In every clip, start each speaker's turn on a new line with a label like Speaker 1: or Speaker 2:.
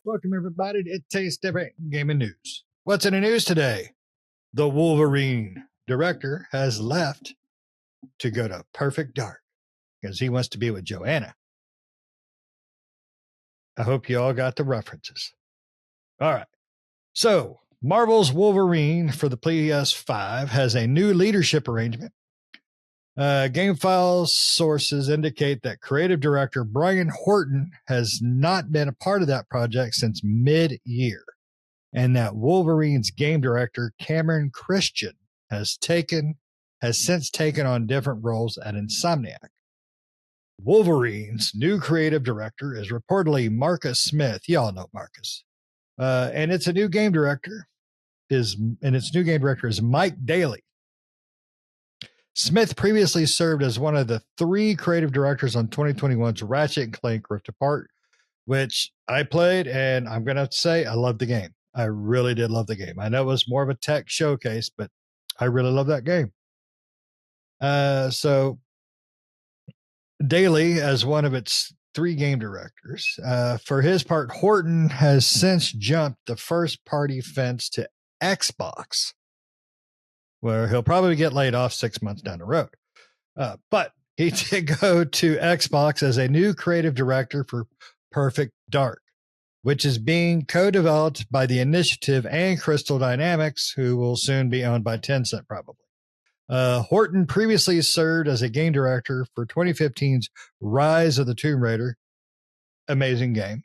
Speaker 1: Welcome, everybody, to It Tastes Different Gaming News. What's in the news today? The Wolverine director has left to go to Perfect Dark because he wants to be with Joanna. I hope you all got the references. All right. So, Marvel's Wolverine for the PS5 has a new leadership arrangement. Game file sources indicate that creative director Brian Horton has not been a part of that project since mid-year, and that Wolverine's game director Cameron Christian has since taken on different roles at Insomniac. Wolverine's new creative director is reportedly Marcus Smith. Y'all know Marcus. And its new game director is Mike Daly. Smith previously served as one of the 3 creative directors on 2021's Ratchet & Clank Rift Apart, which I played, and I'm going to say I loved the game. I really did love the game. I know it was more of a tech showcase, but I really love that game. So Daly as one of its 3 game directors. For his part, Horton has since jumped the first-party fence to Xbox, where he'll probably get laid off 6 months down the road. But he did go to Xbox as a new creative director for Perfect Dark, which is being co-developed by the Initiative and Crystal Dynamics, who will soon be owned by Tencent, probably. Horton previously served as a game director for 2015's Rise of the Tomb Raider. Amazing game.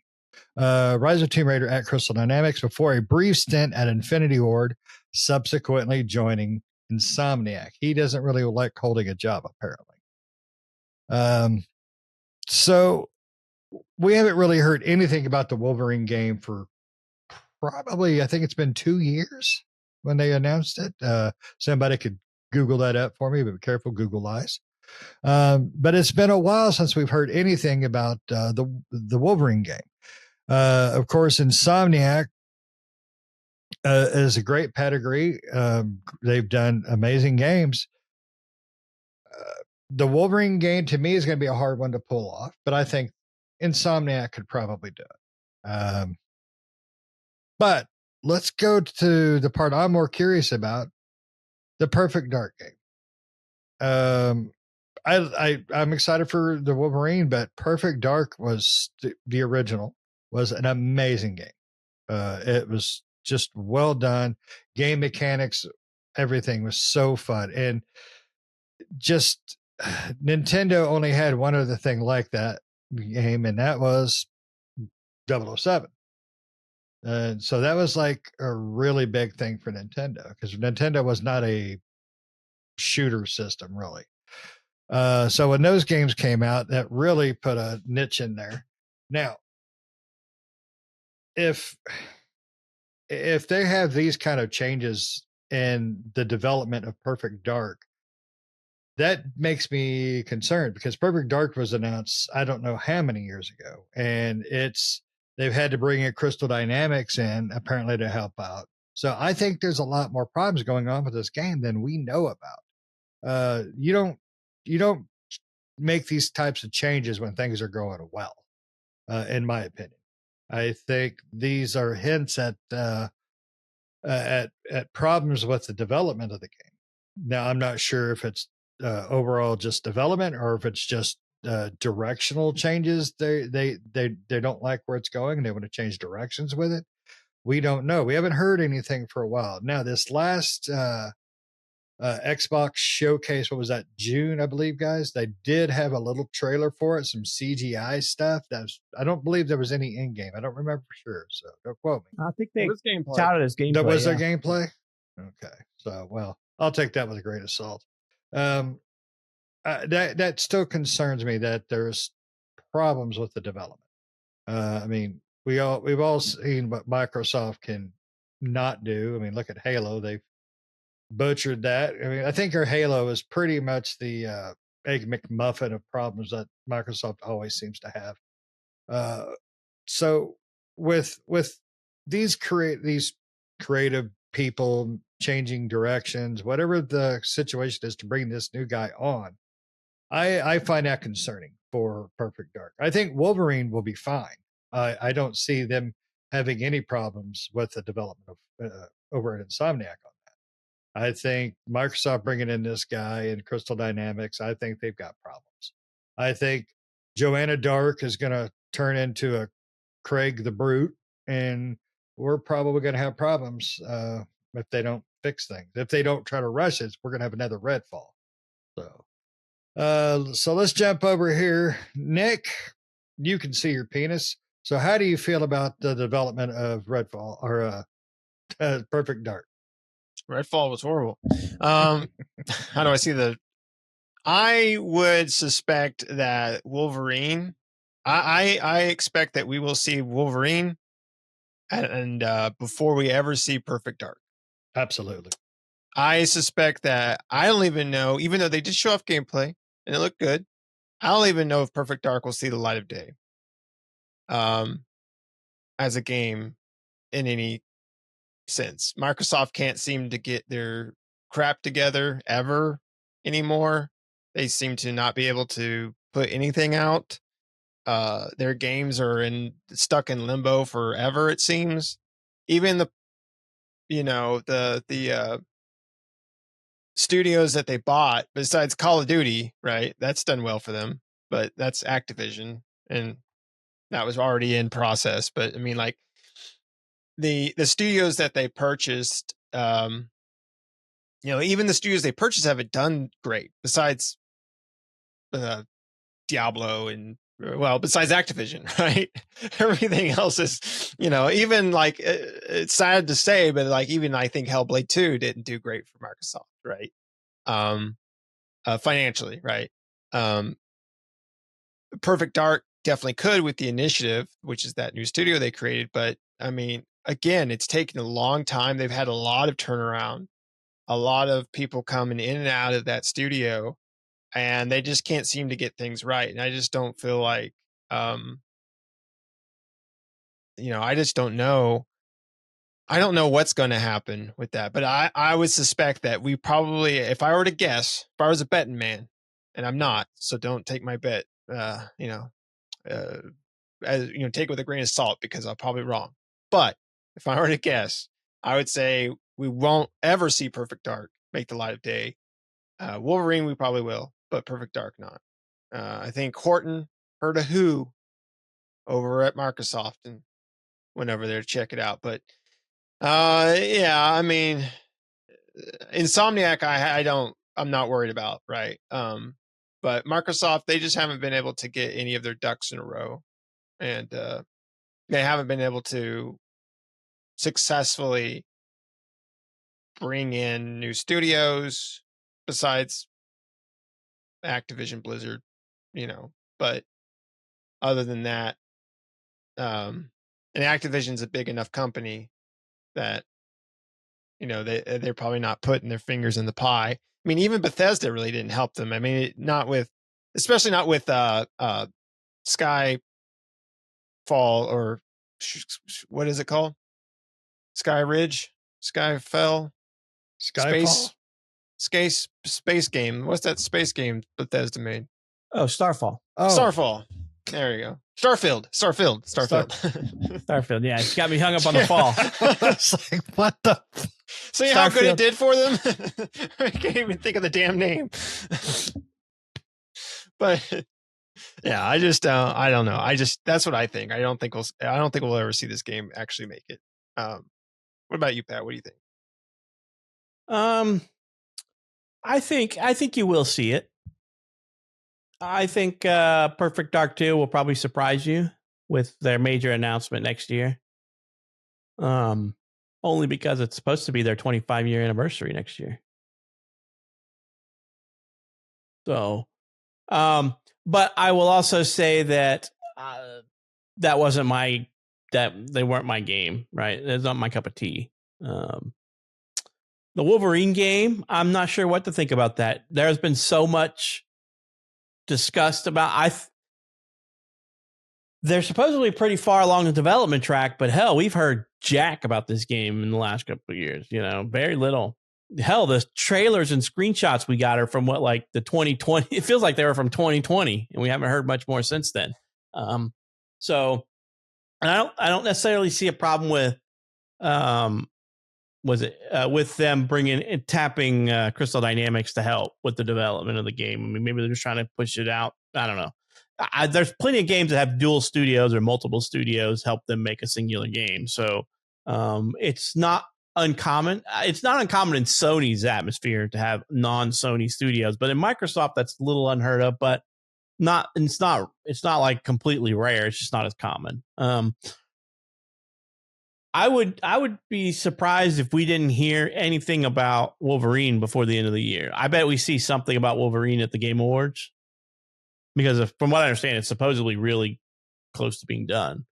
Speaker 1: Rise of Tomb Raider at Crystal Dynamics before a brief stint at Infinity Ward, subsequently joining Insomniac. He doesn't really like holding a job, apparently. So we haven't really heard anything about the Wolverine game for probably, I think it's been 2 years when they announced it. Somebody could Google that up for me, but be careful, Google lies. But it's been a while since we've heard anything about the Wolverine game. Of course, Insomniac is a great pedigree. They've done amazing games. The Wolverine game, to me, is going to be a hard one to pull off, but I think Insomniac could probably do it. But let's go to the part I'm more curious about, the Perfect Dark game. I'm excited for the Wolverine, but Perfect Dark was the original, was an amazing game. It was just well done. Game mechanics, everything was so fun. And just Nintendo only had one other thing like that game, and that was 007. And so that was like a really big thing for Nintendo, because Nintendo was not a shooter system, really. So when those games came out, that really put a niche in there. Now, if they have these kind of changes in the development of Perfect Dark, that makes me concerned, because Perfect Dark was announced, I don't know how many years ago, and they've had to bring in Crystal Dynamics in apparently to help out. So I think there's a lot more problems going on with this game than we know about. You don't make these types of changes when things are going well, in my opinion. I think these are hints at problems with the development of the game. Now, I'm not sure if it's overall just development, or if it's just directional changes. They don't like where it's going, and they want to change directions with it. We don't know. We haven't heard anything for a while. Now, this last Xbox showcase, what was that, June, I believe, guys? They did have a little trailer for it, some CGI stuff. I don't believe there was any in-game. I don't remember for sure, so don't quote me.
Speaker 2: I think they touted as gameplay.
Speaker 1: That was their gameplay? Okay. So, well, I'll take that with a grain of salt. That still concerns me, that there's problems with the development. I mean, we've all seen what Microsoft can not do. I mean, look at Halo. They've butchered that. I mean, I think our Halo is pretty much the Egg McMuffin of problems that Microsoft always seems to have. So with these creative people changing directions, whatever the situation is to bring this new guy on, I find that concerning for Perfect Dark. I think Wolverine will be fine. I don't see them having any problems with the development of over at Insomniac on that. I think Microsoft bringing in this guy and Crystal Dynamics, I think they've got problems. I think Joanna Dark is going to turn into a Craig the Brute, and we're probably going to have problems if they don't fix things. If they don't try to rush it, we're going to have another Redfall. So let's jump over here. Nick, you can see your penis. So how do you feel about the development of Redfall or Perfect Dark?
Speaker 2: Redfall was horrible. How do I see the? I would suspect that Wolverine. I expect that we will see Wolverine, and before we ever see Perfect Dark.
Speaker 1: Absolutely.
Speaker 2: I suspect that I don't even know, even though they did show off gameplay and it looked good, I don't even know if Perfect Dark will see the light of day. As a game in any sense. Microsoft can't seem to get their crap together ever anymore. They seem to not be able to put anything out. Their games are stuck in limbo forever, it seems. Even the studios that they bought, besides Call of Duty, right? That's done well for them, but that's Activision, and that was already in process. But I mean, like the studios that they purchased, even the studios they purchased haven't done great. Besides Diablo and besides Activision, right? Everything else is, even like it's sad to say, but like even I think Hellblade 2 didn't do great for Microsoft, right? Financially, right? Perfect Dark definitely could with the Initiative, which is that new studio they created. But I mean, again, it's taken a long time. They've had a lot of turnaround, a lot of people coming in and out of that studio, and they just can't seem to get things right. And I just don't feel like, I just don't know. I don't know what's going to happen with that, but I would suspect that we probably, if I were to guess, if I was a betting man, and I'm not, so don't take my bet, take it with a grain of salt because I'm probably wrong. But if I were to guess, I would say we won't ever see Perfect Dark make the light of day. Wolverine, we probably will, but Perfect Dark not. I think Horton heard a who over at Microsoft and went over there to check it out. But I mean, Insomniac, I'm not worried about, right? But Microsoft, they just haven't been able to get any of their ducks in a row, and they haven't been able to successfully bring in new studios besides Activision Blizzard, but other than that, and Activision's a big enough company that, they're probably not putting their fingers in the pie. I mean, even Bethesda really didn't help them. I mean, especially not with Skyfall, or what is it called? Sky Ridge? Skyfell?
Speaker 1: Skyfall?
Speaker 2: Space game. What's that space game Bethesda made?
Speaker 3: Oh, Starfall.
Speaker 2: Oh. Starfall. There you go. Starfield.
Speaker 3: Starfield. Yeah, it's got me hung up on the fall.
Speaker 1: It's like, what the?
Speaker 2: See how good it did for them? I can't even think of the damn name. But yeah, I don't know. That's what I think. I don't think we'll ever see this game actually make it. What about you, Pat? What do you think?
Speaker 3: I think you will see it. I think Perfect Dark 2 will probably surprise you with their major announcement next year. Only because it's supposed to be their 25-year anniversary next year. So, but I will also say that that they weren't my game, right? It's not my cup of tea. The Wolverine game, I'm not sure what to think about that. There's been so much discussed about. They're supposedly pretty far along the development track, but hell, we've heard jack about this game in the last couple of years. Very little. Hell, the trailers and screenshots we got are from the 2020. It feels like they were from 2020, and we haven't heard much more since then. So And I don't necessarily see a problem with with them bringing and tapping Crystal Dynamics to help with the development of the game. I mean, maybe they're just trying to push it out. I don't know. There's plenty of games that have dual studios or multiple studios help them make a singular game. So it's not uncommon. It's not uncommon in Sony's atmosphere to have non-Sony studios, but in Microsoft, that's a little unheard of. But it's not like completely rare. It's just not as common. I would be surprised if we didn't hear anything about Wolverine before the end of the year. I bet we see something about Wolverine at the Game Awards, because from what I understand, it's supposedly really close to being done.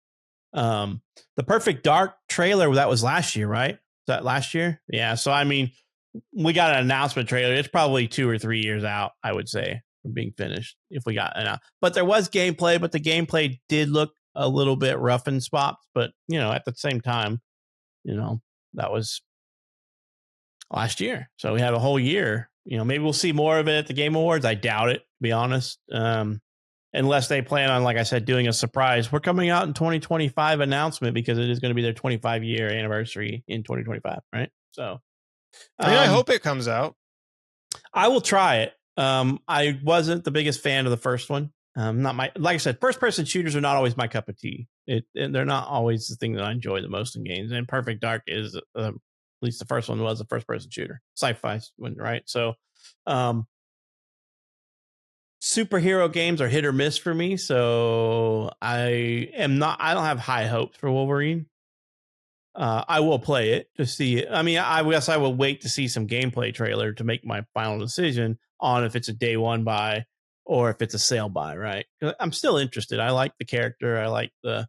Speaker 3: The Perfect Dark trailer, that was last year, right? Is that last year? Yeah. So, I mean, we got an announcement trailer. It's probably 2 or 3 years out, I would say, from being finished if we got an. But there was gameplay, but the gameplay did look a little bit rough in spots. But, at the same time, that was last year. So we have a whole year. Maybe we'll see more of it at the Game Awards. I doubt it, to be honest. Unless they plan on, like I said, doing a surprise. We're coming out in 2025 announcement, because it is going to be their 25-year anniversary in 2025, right? So
Speaker 2: I hope it comes out.
Speaker 3: I will try it. I wasn't the biggest fan of the first one. Like I said, first-person shooters are not always my cup of tea. They're not always the thing that I enjoy the most in games. And Perfect Dark is, at least the first one was a first-person shooter, sci-fi one, right? So, superhero games are hit or miss for me. So I don't have high hopes for Wolverine. I will play it to see it. I mean, I guess I will wait to see some gameplay trailer to make my final decision on if it's a day one buy or if it's a sale buy, right? I'm still interested. I like the character. I like the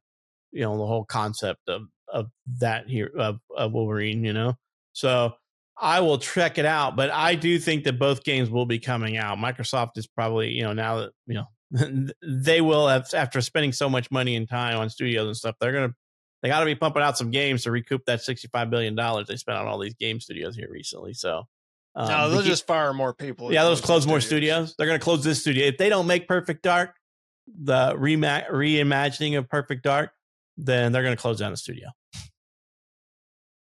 Speaker 3: whole concept of that here of Wolverine, so I will check it out. But I do think that both games will be coming out. Microsoft is probably, now that, they will have, after spending so much money and time on studios and stuff, they got to be pumping out some games to recoup that $65 billion they spent on all these game studios here recently. So
Speaker 2: no, they'll just fire more people.
Speaker 3: Yeah, they'll close more studios. They're going to close this studio. If they don't make Perfect Dark, the reimagining of Perfect Dark, then they're going to close down the studio.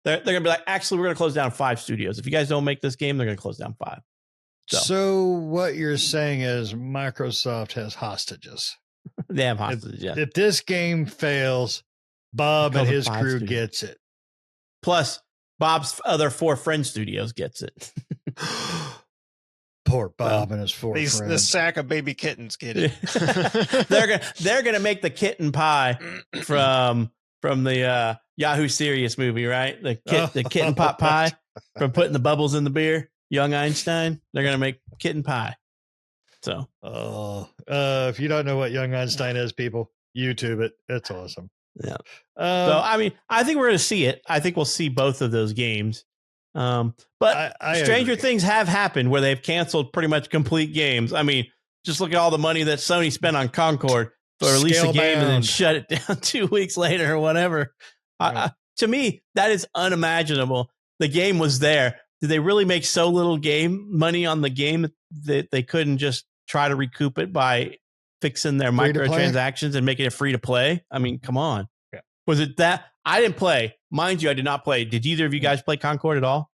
Speaker 3: They're going to be like, actually, we're going to close down 5 studios. If you guys don't make this game, they're going to close down 5.
Speaker 1: So what you're saying is Microsoft has hostages.
Speaker 3: They have hostages, yeah.
Speaker 1: If this game fails, Bob and his crew gets it.
Speaker 3: Plus, Bob's other 4 friend studios gets it.
Speaker 1: Poor Bob and his 4 friends.
Speaker 2: The sack of baby kittens get it.
Speaker 3: they're gonna make the kitten pie from the Yahoo Serious movie, right? The kitten pot pie from putting the bubbles in the beer. Young Einstein. They're gonna make kitten pie. So,
Speaker 1: if you don't know what Young Einstein is, people, YouTube it. It's awesome.
Speaker 3: Yeah. So, I mean, I think we're going to see it. I think we'll see both of those games. But Stranger Things have happened where they've canceled pretty much complete games. I mean, just look at all the money that Sony spent on Concord for release a game and then shut it down 2 weeks later or whatever. Right. To me, that is unimaginable. The game was there. Did they really make so little game money on the game that they couldn't just try to recoup it by fixing their microtransactions and making it free to play? I mean, come on.
Speaker 1: Yeah.
Speaker 3: Was it that? I didn't play. Mind you, I did not play. Did either of you guys play Concord at all?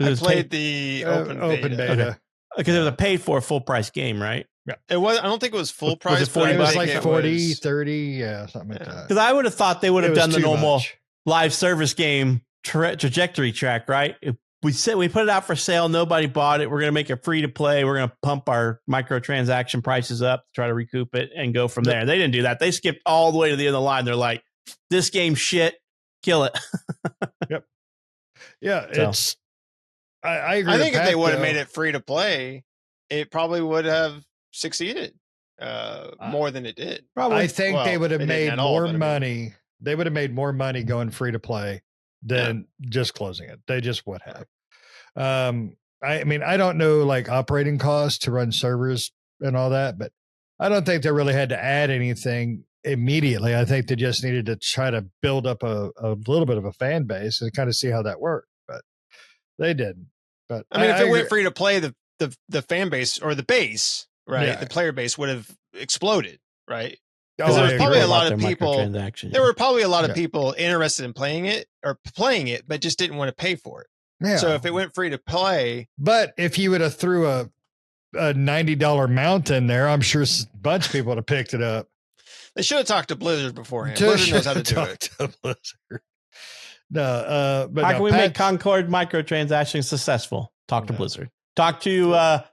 Speaker 2: I played the open beta.
Speaker 3: Okay. Because it was a paid for full price game, right?
Speaker 1: Yeah.
Speaker 2: It was. I don't think it was full price.
Speaker 1: Was it 40 bucks? It was like 40, 30, yeah, something like that.
Speaker 3: Because I would have thought they would have done the normal live service game trajectory track, right? We put it out for sale. Nobody bought it. We're going to make it free to play. We're going to pump our microtransaction prices up to try to recoup it and go from there. They didn't do that. They skipped all the way to the end of the line. They're like, this game's shit. Kill it.
Speaker 1: Yep. Yeah. So. I agree.
Speaker 2: I think if they would have made it free to play, it probably would have succeeded more than it did.
Speaker 1: Probably. I think they would have made more money. They would have made more money going free to play than just closing it. They just would have. I mean, I don't know like operating costs to run servers and all that, but I don't think they really had to add anything immediately. I think they just needed to try to build up a little bit of a fan base and kind of see how that worked, but they didn't. But
Speaker 2: I mean, if it went free to play, the fan base or the base, right? Yeah. The player base would have exploded, right? Because there was probably a lot of
Speaker 3: their
Speaker 2: people.
Speaker 3: microtransaction.
Speaker 2: There were probably a lot of
Speaker 1: Yeah.
Speaker 2: people interested in playing it, but just didn't want to pay for it.
Speaker 1: Yeah.
Speaker 2: So if it went free to play,
Speaker 1: But if you would have threw a $90 mount in there, I'm sure a bunch of people would have picked it up.
Speaker 2: they should have talked to Blizzard beforehand. Blizzard knows how to do it.
Speaker 1: To Blizzard. No, but
Speaker 3: how
Speaker 1: no,
Speaker 3: can we make Concord microtransactions successcul? Talk to Blizzard. Talk to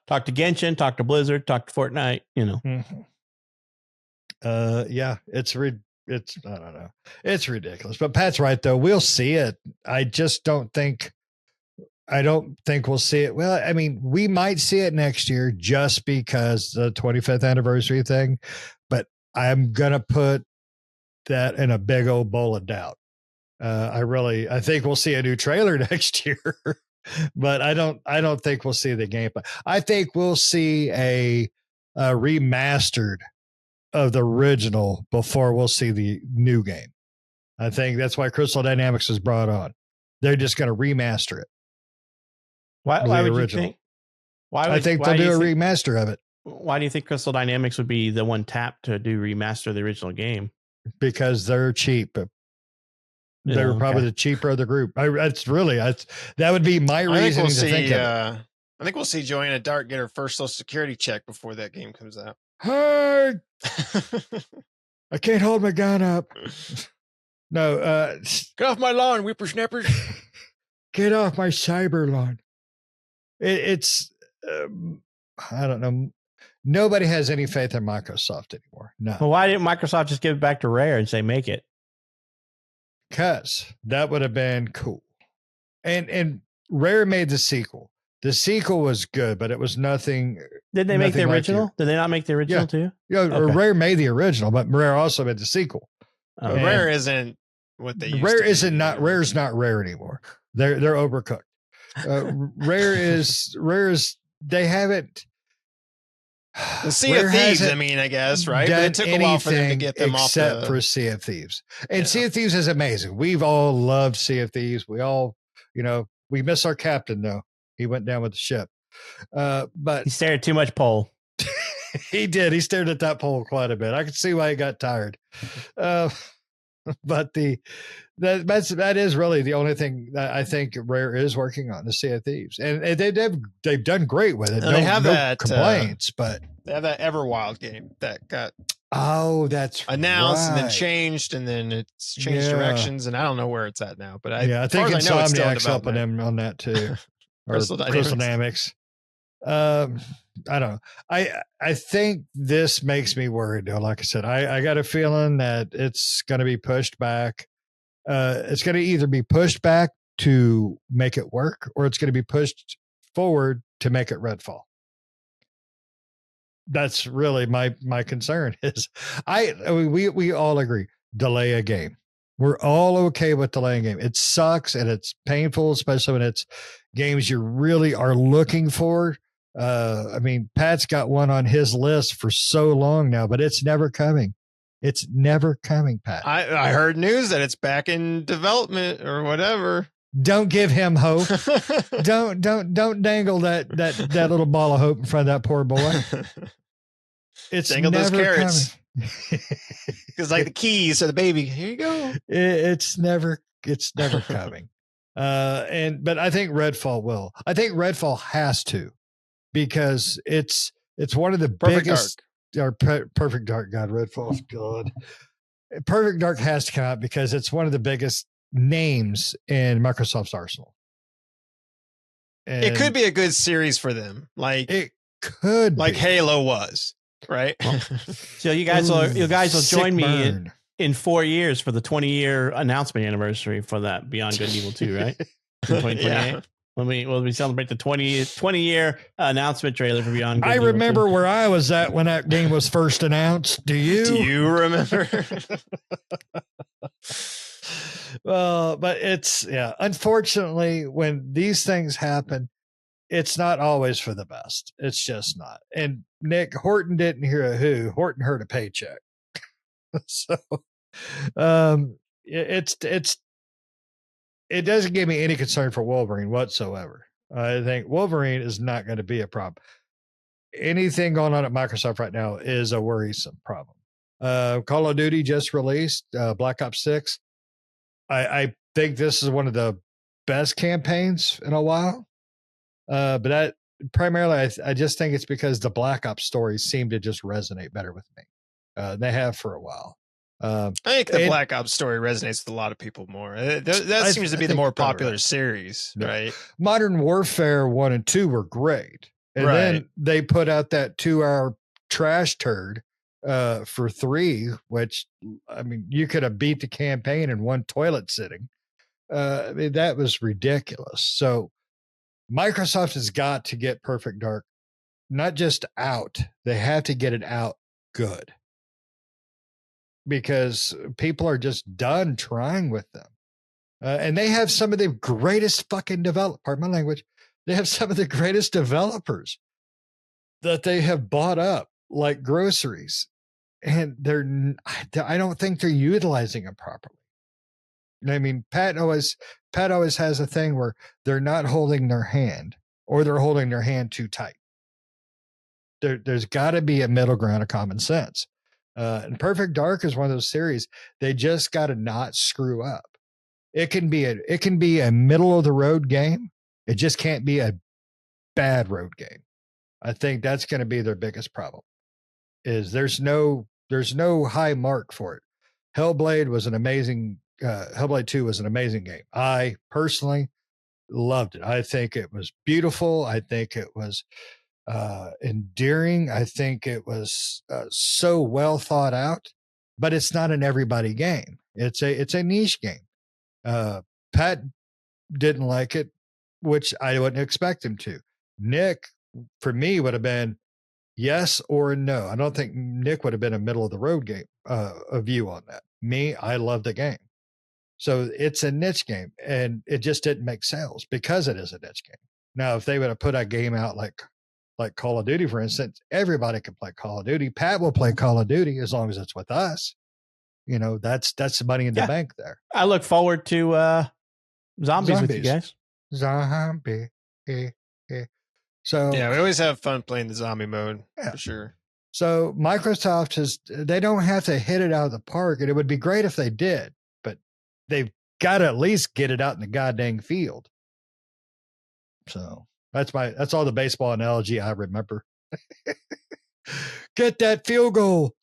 Speaker 3: Genshin. Talk to Blizzard. Talk to Fortnite. You know.
Speaker 1: Mm-hmm. Yeah, it's I don't know. It's ridiculous. But Pat's right though. We'll see it. I don't think we'll see it. Well, I mean, we might see it next year just because the 25th anniversary thing, but I'm going to put that in a big old bowl of doubt. I think we'll see a new trailer next year, but I don't think we'll see the gameplay. I think we'll see a remastered of the original before we'll see the new game. I think that's why Crystal Dynamics was brought on. They're just going to remaster it.
Speaker 3: Why would you think?
Speaker 1: I think they'll do a remaster of it.
Speaker 3: Why do you think Crystal Dynamics would be the one tapped to do remaster the original game?
Speaker 1: Because they're cheap. They're probably the cheaper of the group. That would be my reason to think of it.
Speaker 2: I think we'll see Joanna Dark get her first Social Security check before that game comes out.
Speaker 1: Hey, I can't hold my gun up. No,
Speaker 2: get off my lawn, whippersnappers.
Speaker 1: Get off my cyber lawn. It's I don't know. Nobody has any faith in Microsoft anymore. No.
Speaker 3: Well, why didn't Microsoft just give it back to Rare and say make it?
Speaker 1: Because that would have been cool. And Rare made the sequel. The sequel was good, but it was nothing.
Speaker 3: Did they make the original? Did they not make the original too?
Speaker 1: Yeah, okay. Rare made the original, but Rare also made the sequel.
Speaker 2: Rare isn't what they used
Speaker 1: Rare
Speaker 2: to be.
Speaker 1: isn't not Rare's not Rare anymore. They're overcooked. Rare is they haven't.
Speaker 2: The Sea of Thieves, I mean, I guess, right? But it took a while for them to get them off
Speaker 1: except for Sea of Thieves. And Sea of Thieves is amazing. We've all loved Sea of Thieves. We all, we miss our captain though. He went down with the ship. But
Speaker 3: he stared at too much pole.
Speaker 1: He did. He stared at that pole quite a bit. I could see why he got tired. But that is really the only thing that I think Rare is working on, the Sea of Thieves, and they've done great with it.
Speaker 2: They have that
Speaker 1: complaints, but
Speaker 2: they have that Everwild game that got
Speaker 1: that's
Speaker 2: announced
Speaker 1: right.
Speaker 2: and then changed, and then it's changed directions, and I don't know where it's at now. But
Speaker 1: I think Insomniac's helping them on that too, or Crystal Dynamics. I don't know. I think this makes me worried though. Like I said, I got a feeling that it's going to be pushed back. It's going to either be pushed back to make it work, or it's going to be pushed forward to make it Redfall. That's really my concern. Is we all agree, delay a game. We're all okay with delaying a game. It sucks and it's painful, especially when it's games you really are looking for. I mean, Pat's got one on his list for so long now, but it's never coming. It's never coming, Pat.
Speaker 2: I heard news that it's back in development or whatever.
Speaker 1: Don't give him hope. don't dangle that little ball of hope in front of that poor boy. It's
Speaker 2: dangle
Speaker 1: never
Speaker 2: those carrots.
Speaker 1: Because
Speaker 2: like the keys to the baby. Here you go.
Speaker 1: It's never coming. But I think Redfall will. I think Redfall has to, because it's one of the biggest. Perfect Dark. God, Redfall's good. Perfect Dark has to come out because it's one of the biggest names in Microsoft's arsenal. And
Speaker 2: it could be a good series for them. Like
Speaker 1: it could,
Speaker 2: like Halo was, right?
Speaker 3: So you guys will join me in 4 years for the 20-year announcement anniversary for that Beyond Good and Evil 2, right? In 2028. Yeah. When we celebrate the 20-year announcement trailer for Beyond Good.
Speaker 1: I remember where I was at when that game was first announced. Do you?
Speaker 2: Do you remember?
Speaker 1: Well, but unfortunately, when these things happen, it's not always for the best. It's just not. And Nick, Horton didn't hear a who. Horton heard a paycheck. So it doesn't give me any concern for Wolverine whatsoever. I think Wolverine is not going to be a problem. Anything going on at Microsoft right now is a worrisome problem. Call of Duty just released Black Ops 6. I think this is one of the best campaigns in a while. But that primarily, I just think it's because the Black Ops stories seem to just resonate better with me. They have for a while.
Speaker 2: I think the Black Ops story resonates with a lot of people more. That seems to be the more popular series, right?
Speaker 1: Modern Warfare 1 and 2 were great. And then they put out that 2-hour trash turd for 3, which, I mean, you could have beat the campaign in one toilet sitting. I mean, that was ridiculous. So Microsoft has got to get Perfect Dark not just out, they have to get it out good. Because people are just done trying with them. And they have some of the greatest fucking pardon my language, they have some of the greatest developers that they have bought up like groceries. And I don't think they're utilizing them properly. I mean, Pat always has a thing where they're not holding their hand, or they're holding their hand too tight. There's got to be a middle ground of common sense. And Perfect Dark is one of those series they just got to not screw up. It can be a middle of the road game. It just can't be a bad road game. I think that's going to be their biggest problem. Is there's no high mark for it. Hellblade 2 was an amazing game. I personally loved it. I think it was beautiful. I think it was endearing. I think it was so well thought out, but it's not an everybody game. It's a niche game. Pat didn't like it, which I wouldn't expect him to. Nick, for me, would have been yes or no. I don't think Nick would have been a middle of the road game, a view on that. Me, I love the game. So it's a niche game, and it just didn't make sales because it is a niche game. Now, if they would have put a game out like Call of Duty, for instance, everybody can play Call of Duty. Pat will play Call of Duty as long as it's with us. You know, that's the money in the bank there.
Speaker 3: I look forward to zombies with you guys.
Speaker 1: Zombie. So
Speaker 2: yeah, we always have fun playing the zombie mode for sure.
Speaker 1: So Microsoft they don't have to hit it out of the park, and it would be great if they did, but they've got to at least get it out in the goddamn field. So that's all the baseball analogy I remember. Get that field goal.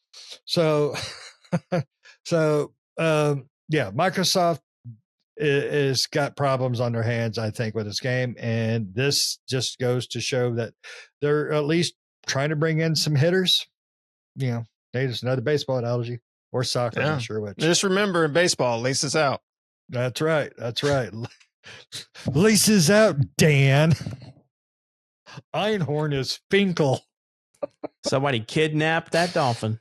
Speaker 1: So Microsoft is got problems on their hands, I think, with this game. And this just goes to show that they're at least trying to bring in some hitters. You know, they just another baseball analogy or soccer. I'm not sure which.
Speaker 2: Just remember, in baseball, leases out.
Speaker 1: That's right. Leases out, Dan. Einhorn is Finkel.
Speaker 3: Somebody kidnapped that dolphin.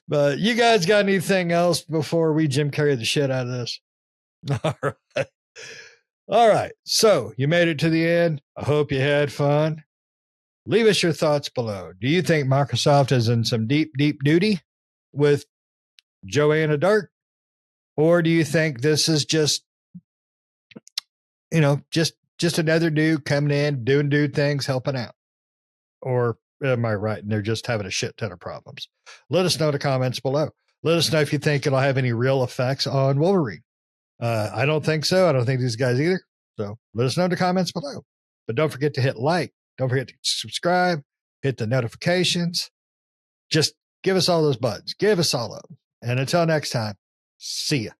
Speaker 1: But you guys got anything else before we Jim Carrey the shit out of this? All right. So you made it to the end. I hope you had fun. Leave us your thoughts below. Do you think Microsoft is in some deep, deep duty with Joanna Dark? Or do you think this is just another dude coming in, doing dude things, helping out? Or am I right? And they're just having a shit ton of problems. Let us know in the comments below. Let us know if you think it'll have any real effects on Wolverine. I don't think so. I don't think these guys either. So let us know in the comments below. But don't forget to hit like. Don't forget to subscribe. Hit the notifications. Just give us all those buttons. Give us all of them. And until next time, see ya.